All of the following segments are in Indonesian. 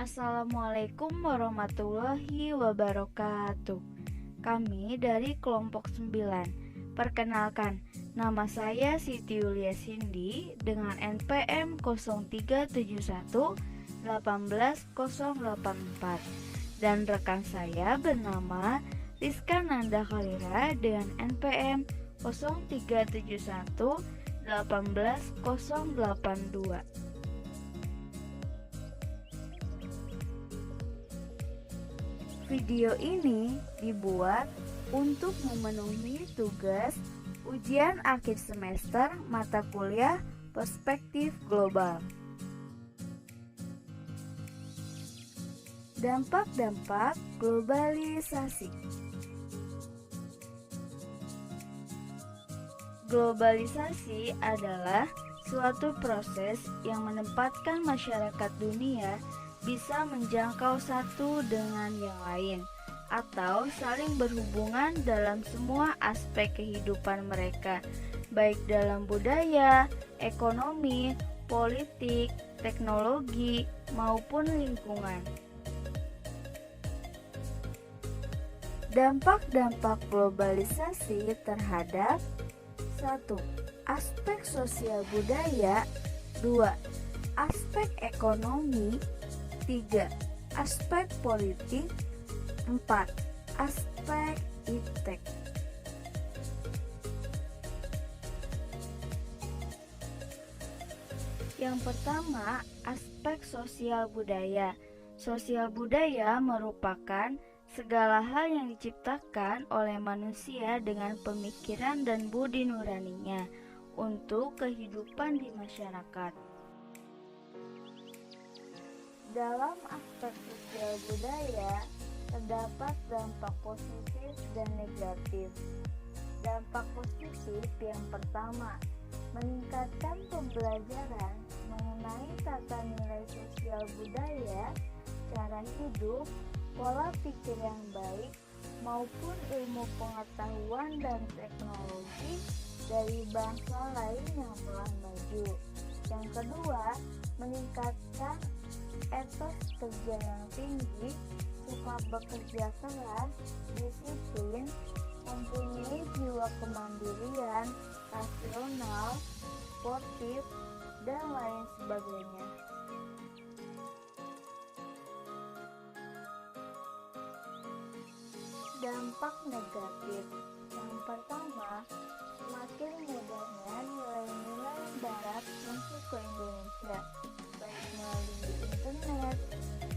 Assalamualaikum warahmatullahi wabarakatuh. Kami dari kelompok 9. Perkenalkan, nama saya Siti Yulia Cindy dengan NPM 0371 18084 dan rekan saya bernama Rizka Nanda Khalira dengan NPM 0371 18082. Video ini dibuat untuk memenuhi tugas ujian akhir semester mata kuliah Perspektif Global. Dampak-dampak globalisasi. Globalisasi adalah suatu proses yang menempatkan masyarakat dunia bisa menjangkau satu dengan yang lain atau saling berhubungan dalam semua aspek kehidupan mereka, baik dalam budaya, ekonomi, politik, teknologi, maupun lingkungan. Dampak-dampak globalisasi terhadap 1. Aspek sosial budaya. 2. Aspek ekonomi. 3. Aspek politik. 4. Aspek iptek. Yang pertama, aspek sosial budaya. Sosial budaya merupakan segala hal yang diciptakan oleh manusia dengan pemikiran dan budi nuraninya untuk kehidupan di masyarakat. Dalam aspek sosial budaya, terdapat dampak positif dan negatif. Dampak positif yang pertama, meningkatkan pembelajaran mengenai tata nilai sosial budaya, cara hidup, pola pikir yang baik, maupun ilmu pengetahuan dan teknologi dari bangsa lain yang telah maju. Yang kedua, meningkatkan etos kerja yang tinggi, suka bekerja keras, disiplin, mempunyai jiwa kemandirian, rasional, sportif, dan lain sebagainya. Dampak negatif. Yang pertama, semakin mudahnya nilai-nilai barat masuk ke Indonesia, baik melalui internet,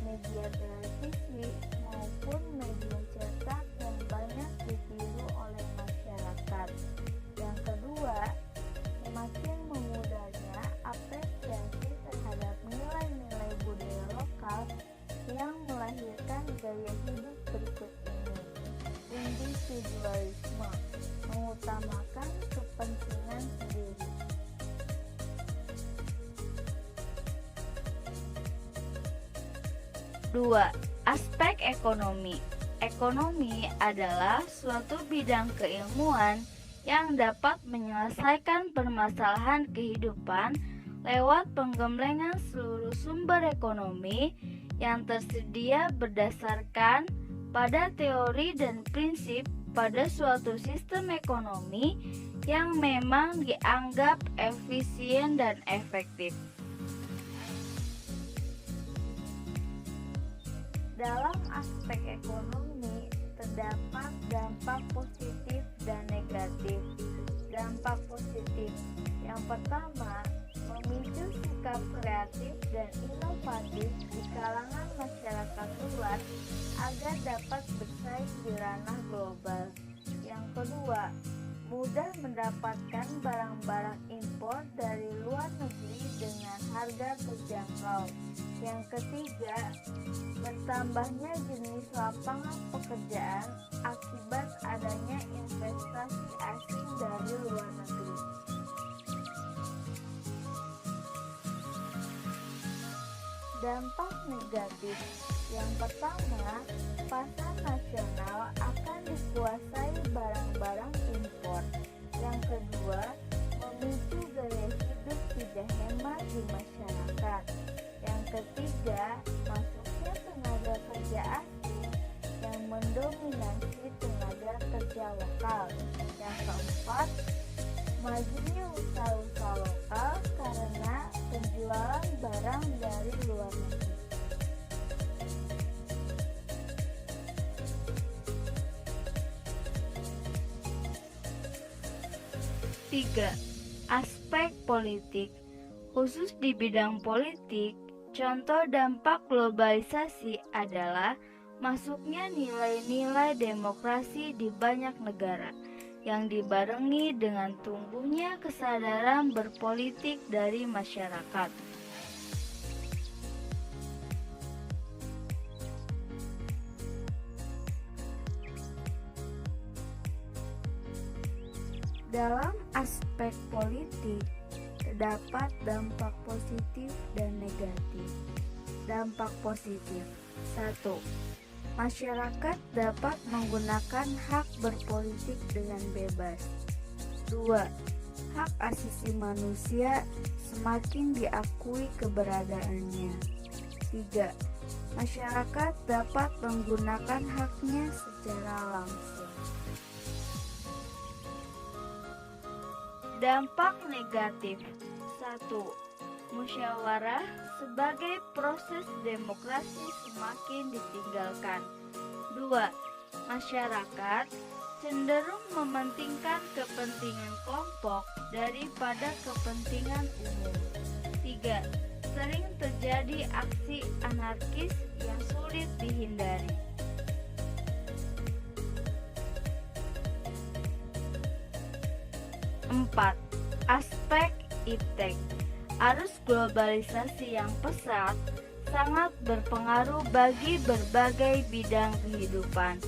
media televisi, maupun media cetak yang banyak ditiru oleh masyarakat. Yang kedua, semakin memudahnya apresiasi terhadap nilai-nilai budaya lokal yang melahirkan gaya hidup berikut ini. Individualisme, mengutamakan kepentingan sendiri. Dua, aspek ekonomi. Ekonomi adalah suatu bidang keilmuan yang dapat menyelesaikan permasalahan kehidupan lewat penggemblengan seluruh sumber ekonomi yang tersedia berdasarkan pada teori dan prinsip pada suatu sistem ekonomi yang memang dianggap efisien dan efektif. Dalam aspek ekonomi terdapat dampak positif dan negatif. Dampak positif yang pertama, memicu sikap kreatif dan inovatif di kalangan masyarakat luas agar dapat bersaing di ranah global. Yang kedua, mudah mendapatkan barang-barang impor dari luar negeri dengan harga terjangkau. Yang ketiga, bertambahnya jenis lapangan pekerjaan akibat adanya investasi asing dari luar negeri. Dampak negatif. Yang pertama, pasar nasional akan dikuasai barang-barang impor. Yang kedua, memicu gaya hidup tidak hemat di masyarakat. Yang ketiga, masuknya pekerja asing yang mendominasi tenaga kerja lokal. Yang keempat, majunya usaha-usaha lokal karena penjualan barang dari luar negeri. Tiga, aspek politik. Khusus di bidang politik, contoh dampak globalisasi adalah masuknya nilai-nilai demokrasi di banyak negara yang dibarengi dengan tumbuhnya kesadaran berpolitik dari masyarakat. Dalam aspek politik, terdapat dampak positif dan negatif. Dampak positif. 1. Masyarakat dapat menggunakan hak berpolitik dengan bebas. 2. Hak asasi manusia semakin diakui keberadaannya. 3. Masyarakat dapat menggunakan haknya secara langsung. Dampak negatif. 1. Musyawarah sebagai proses demokrasi semakin ditinggalkan. 2. Masyarakat cenderung mementingkan kepentingan kelompok daripada kepentingan umum. 3. Sering terjadi aksi anarkis yang sulit dihindari. 4. Aspek iptek. Arus globalisasi yang pesat sangat berpengaruh bagi berbagai bidang kehidupan,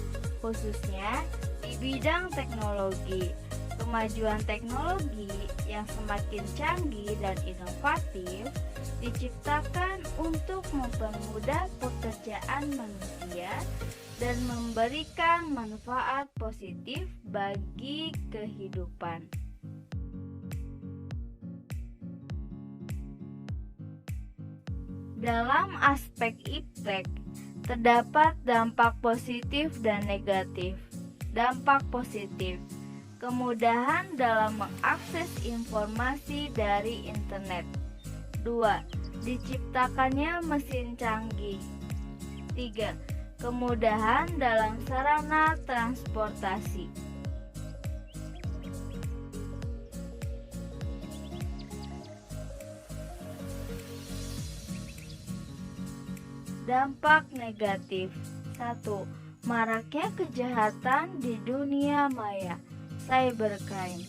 khususnya di bidang teknologi. Kemajuan teknologi yang semakin canggih dan inovatif diciptakan untuk mempermudah pekerjaan manusia dan memberikan manfaat positif bagi kehidupan. Dalam aspek iptek, terdapat dampak positif dan negatif. Dampak positif, kemudahan dalam mengakses informasi dari internet. 2. Diciptakannya mesin canggih. 3. Kemudahan dalam sarana transportasi. Dampak negatif. 1. Maraknya kejahatan di dunia maya, cybercrime.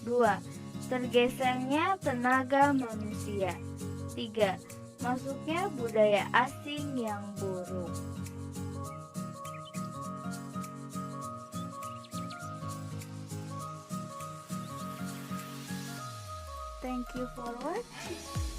2. Tergesernya tenaga manusia. 3. Masuknya budaya asing yang buruk. Thank you for watching.